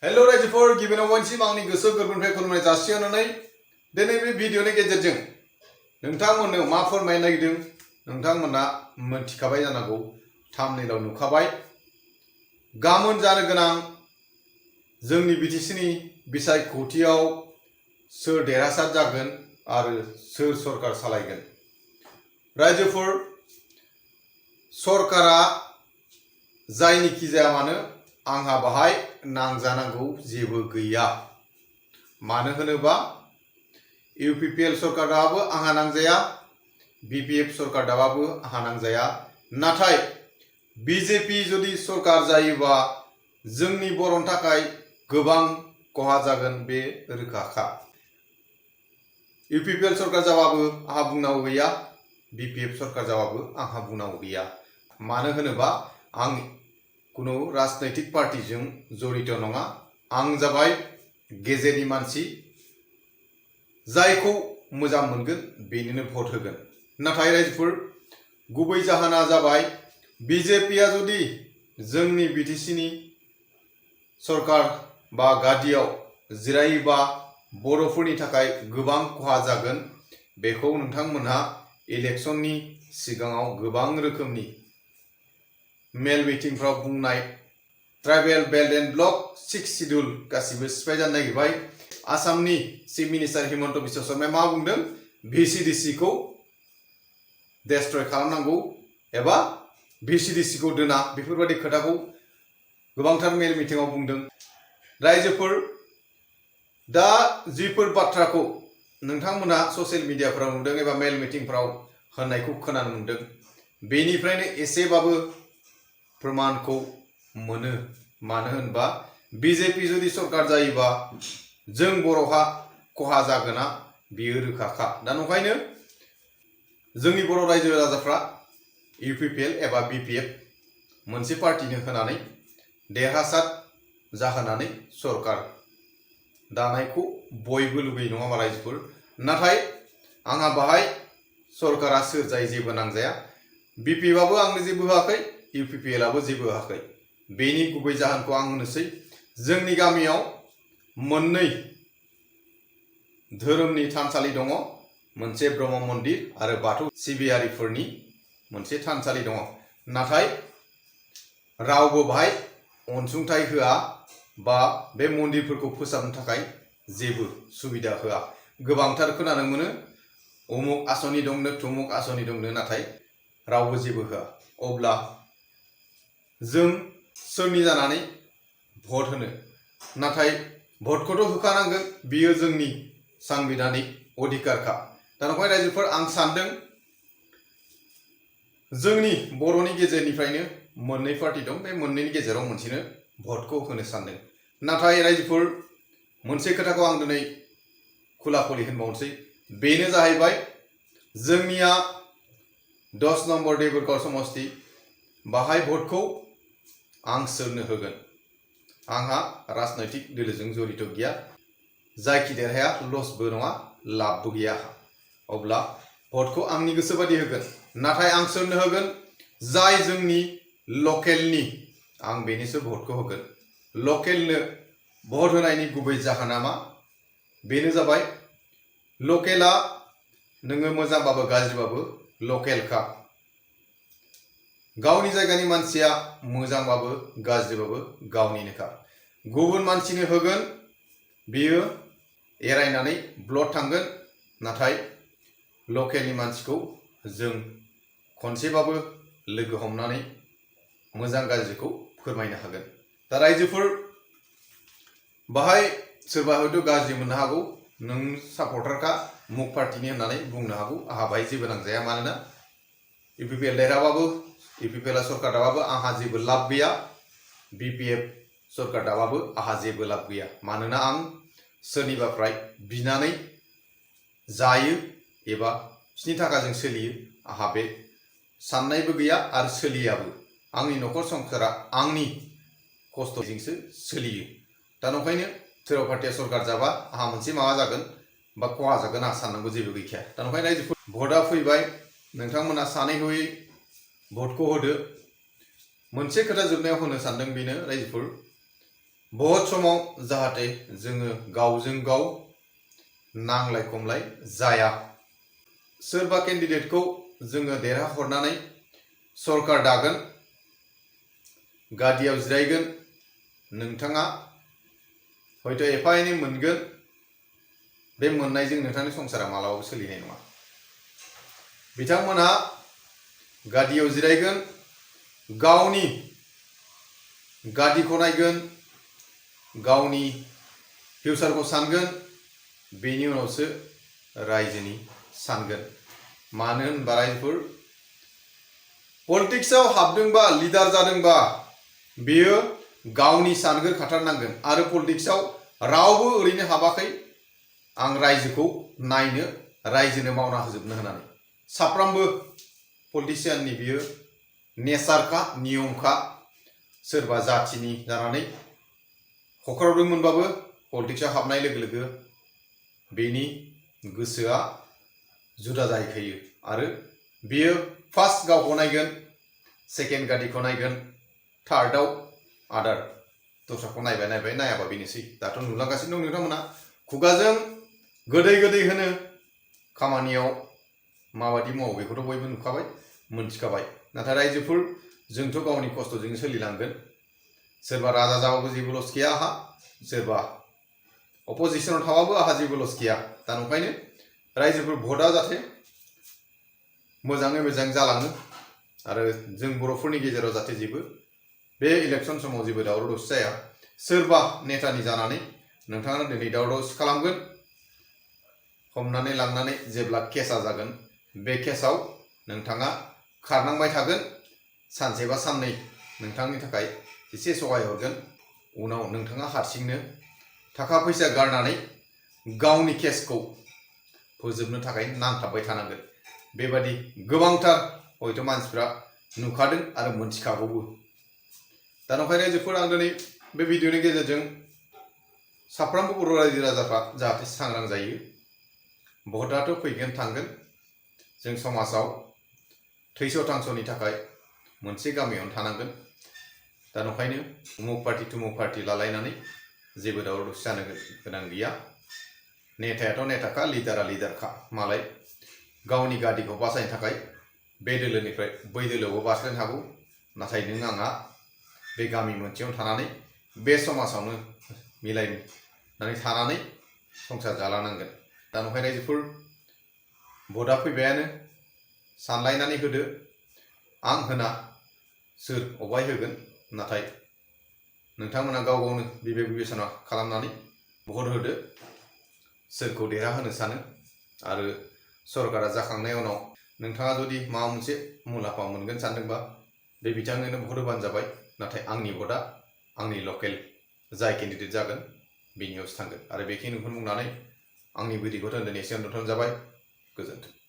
Hello रायजोफोर गिबियावनो बयनिसिम आंनि गोसो गोरबोनिफ्राय खुलुमनाय जासिहरनानै दिनै बे भिडिअनि गेजेरजों नोंथांमोननो मा फोरमायनो नागिरदों नोंथांमोना मोनथिखाबाय जानांगौ थाम्बनेइलाव नुखाबाय। गाबोन जानो गोनां जोंनि बिटिसिनि बिसायख'थियाव सोर देरहासार जागोन आरो सोर सरकार सालायगोन। रायजोफोर सरकारा जायनिखि जाया मानो आंहा बाहाय नांजानांगौ जेबो गैया। मानो होनोबा इउपिपिएल सरकार दाबाबो आंहा नांजाया, बिपिएफ सरकार दाबाबो आंहा नांजाया। नाथाय बिजेपि जुदि सरकार जायोबा जोंनि बर'नि थाखाय गोबां खहा जागोन बे रोखाखा। इउपिपिएल सरकार जाबाबो आंहा बुंनांगौ गैया, बिपिएफ सरकार जाबाबो आंहा बुंनांगौ गैया। मानो होनोबा आं कुनु राजनैतिक पार्टीजों जड़ित नङा। आं जाबाय गेजेरनि मानसि, जायखौ मोजां मोनगोन बेनोनो भट होगोन। नाथाय रायजोफोर गुबै जाहोना जाबाय बिजेपिया जुदि जोंनि बिटिसिनि सरकार बा गादियाव जिरायोबा बर'फोरनि थाखाय गोबां खहा जागोन। बेखौ नोंथांमोनहा इलेक्शननि सिगाङाव गोबां रोखोमनि मेल मिटिंफ्राव बुंनाय tribal belt and block 6 schedule गासिबो सिफाय जानो नागिरबाय। आसामनि चीफ मिनिस्टार हिमन्त बिश्व शर्माया मा बुंदों, भिसिडिसि को डेस्ट्रय खालामनांगौ एबा भिसिडिसि को दोना, बेफोरबायदि खोथाखौ गोबांथार मेल मिटिंआव बुंदों। रायजोफोर दा जिफोर बाथ्राखौ नोंथांमोना ससियेल मिडियाफोराव नुदों एबा मेल मिटिंफ्राव होननायखौ खोनानो मोनदों, बेनिफ्रायनो एसेबाबो प्रमाणखौ मोनो। मानो होनबा बिजेपि जुदि सरकार जायोबा जों बर'हा खहा जागोना बियो रोखाखा। दा नंखायनो जोंनि बर' रायजो राजाफ्रा इउपिपिएल एबा बिपिएफ मोनसे पार्टीनो होनानै देरहासार जाहोनानै सरकार दानायखौ बयबो लुबैयो नङा होनबा रायजोफोर। नाथाय आंहा बाहाय सरकारा सोर जायो जेबो नांजाया। बिपिएफआबो आंनो जेबो होआखै, इउपिपिएलआबो जेबो होआखै। बेनि गुबै जाहोनखौ आं होनोसै। जोंनि गामियाव मोननै धोरोमनि थानसालि दङ, मोनसे ब्रह्म मन्दिर आरो बाथौ सिबियारिफोरनि मोनसे थानसालि दङ। नाथाय रावबो बाहाय अनसुंथाइ होआ बा बे मन्दिरफोरखौ फोसाबनो थाखाय जेबो सुबिदा होआ। गोबांथार खोनानो मोनो उमुक आसनि दंनो थुमुक आसनि दंनो, नाथाय रावबो जेबो होआ। अब्ला जों सोरनि जानानै भट होनो? नाथाय भटखौथ' होखानांगोन, बियो जोंनि सांबिधानिक अधिकारखा। दा नंखाय रायजोफोर आं सानदों जोंनि बर'नि गेजेरनिफ्रायनो मोननै पार्टी दं, बे मोननैनि गेजेराव मोनसेनो भटखौ होनो सानदों। नाथाय रायजोफोर मोनसे खोथाखौ आं दिनै खुला खुलि होनबावनोसै, बेनो जाहैबाय जोंनिया 10 नम्बर देबोरगाव समस्ति, बाहाय भटखौ आं सोरनो होगोन? आंहा राजनैतिक दोलोजों जड़ित गैया, जायखि देरहाया लसबो नङा लाबबो गैया। अब्ला भटखौ आंनि गोसो बादि होगोन। नाथाय आं सोरनो होगोन? जाय जोंनि लकेलनि, आं बेनिसो भटखौ होगोन। लकेलनो भट होनायनि गुबै जाहोना मा? बेनो जाबाय लकेला नोङो मोजांबाबो गाज्रिबाबो लकेलखा। गावनि जायगानि मानसिया मोजांबाबो गाज्रिबाबो गावनिनोखा। गुबुन मानसिनो होगोन बियो एरायनानै ब्लड थांगोन, नाथाय लकेलनि मानसिखौ जों खनसेबाबो लोगो हमनानै मोजां गाज्रिखौ फोरमायनो हागोन। दा रायजोफोर बाहाय सोरबा हयथ' गाज्रि मोननो हागौ, नों सापर्टारखा मुक पार्टीनि होननानै बुंनो हागौ। आंहा बाहाय जेबो नांजाया। मानोना इउपिपिएल देरहाबाबो, इउपिपिएलआ सरकार दाबाबो आंहा जेबो लाब गैया, बिपिएफ सरकार दाबाबो आंहा जेबो लाब गैया। मानोना आं सोरनिबाफ्राय बिनानै जायो एबा बिसिनि थाखाजों सोलियो, आंहा बे साननायबो गैया आरो सोलियाबो। आंनि न'खर संसारा आंनि खस्थ'जोंसो सोलियो। दा नंखायनो सोरबा पार्टीया सरकार जाबा आंहा मोनसे माबा जागोन बा खहा जागोन आंहा साननांगौ जेबो गैखाया। दा नंखायनो रायजोफोर भटआ फैबाय, नोंथांमोना सानै हयै भटखौ होदो। मोनसे खोथा जोबनायाव होनो सानदों, बेनो रायजोफोर बहुत समाव जाहाथे जोङो गावजों गाव नांलाय खमलाय जाया। सोरबा केन्डिडेटखौ जोङो देरहाहरनानै सरकार दागोन, गादियाव जिरायगोन, नोंथाङा हयथ' एफा एनै मोनगोन, बे मोननायजों नोंथांनि संसारा मालाबाबो सोलिनाय नङा। बिथांमोनहा गादियाव जिरायगोन, गावनि गादिखौ नायगोन, गावनि फिउचारखौ सानगोन, बेनि उनावसो रायजोनि सानगोन। मानो होनबा रायजोफोर, पलिटिक्सआव हाबदोंबा लिडार जादोंबा बेयो गावनि सानग्रोखाथारनांगोन। आरो पलिटिक्सआव रावबो ओरैनो हाबाखै आं रायजोखौ नायनो, रायजोनो मावना होजोबनो होननानै। साफ्रोमबो पलिटिसियाननि बियो नेचारखा, नियमखा। सोरबा जाथिनि जानानै हख्रावदोंमोनबाबो पलिटिक्सआव हाबनाय लोगो लोगो बेनि गोसोआ जुदा जाहैखायो। आरो बियो फार्स्ट गावखौ नायगोन, सेकेन्ड गादिखौ नायगोन, थार्डआव आदार दस्राखौ नायबाय नायाबा बेनोसै। दाथ' नुलांगासिनो दं नोंथांमोना। खुगाजों गोदै गोदै होनो, खामानियाव माबादि मावो बेखौथ' बयबो नुखाबाय, मोनथिखाबाय। नाथाय रायजोफोर, जोंथ' गावनि खस्थ'जों सोलिलांगोन। सोरबा राजा जाबाबो जेबो लस गैया आहा, सोरबा अपोजिशनाव थाबाबो आहा जेबो लस गैया। दा ओंखायनो रायजोफोर भटआ जाहाथे मोजाङै मोजां जालाङो आरो जों बर'फोरनि गेजेराव जाहाथे जेबो बे इलेक्सन समाव जेबो दावराव दावसि जाया। सोरबा नेतानि जानानै नोंथाङा दिनै दावराव दावसि खालामगोन, हमनानै लांनानै जेब्ला केसा जागोन, बे केसाव नोंथाङा खारनांबाय थागोन। सानसे बा साननै नोंथांनि थाखाय एसे सहाय हरगोन, उनाव नोंथाङा हारसिंनो थाखा फैसा गारनानै गावनि केसखौ फोजोबनो थाखाय नांथाबबाय थानांगोन। बेबादि गोबांथार हयथ' मानसिफ्रा नुखादों आरो मोनथिखागौबो। दा ओंखायनो रायजोफोर, आं दिनै बे भिडिअनि गेजेरजों साफ्रोमबो बर' रायजो राजाफ्रा जाहाथे सांग्रां जायो। भटआथ' फैगोन थांगोन, जों समाजाव थैस' थांस'नि थाखाय मोनसे गामियावनो थानांगोन। दा ओंखायनो उमुक पार्टि तुमुक पार्टि लालायनानै जेबो दावराव दावसि जानो गोनां गैया। नेतायाथ' नेताखा, लिडारा लिडारखा। मालाय गावनि गादिखौ बासायनो थाखाय बे दोलोनिफ्राय बै दोलोआवबो बारस्लायनो हागौ। नाथाय नों आंहा बे गामि मोनसेयावनो थानानै, बे समाजावनो मिलायनानै थानानै संसार जालांनांगोन। दा ओंखायनो रायजोफोर, भटआ फैबायानो, सानलायनानै होदो। आं होना सोर अबहाय होगोन, नाथाय नोंथांमोना गाव गावनो बिबेक बिबेचना खालामनानै भट होदो, सोरखौ देरहाहोनो सानो। आरो सरकारा जाखांनायनि उनाव नोंथाङा जुदि माबा मोनसे मुलाम्फा मोनगोन सानदोंबा बे बिथांनोनो भट होबानो जाबाय। नाथाय आंनि भटआ आंनि लकेल जाय केन्डिडेट जागोन बेनियावसो थांगोन। आरो बेखिनिखौनो बुंनानै आंनि बिदिखौ दोनैसिम दोनथ'नाय जाबाय। गोजोन्थों।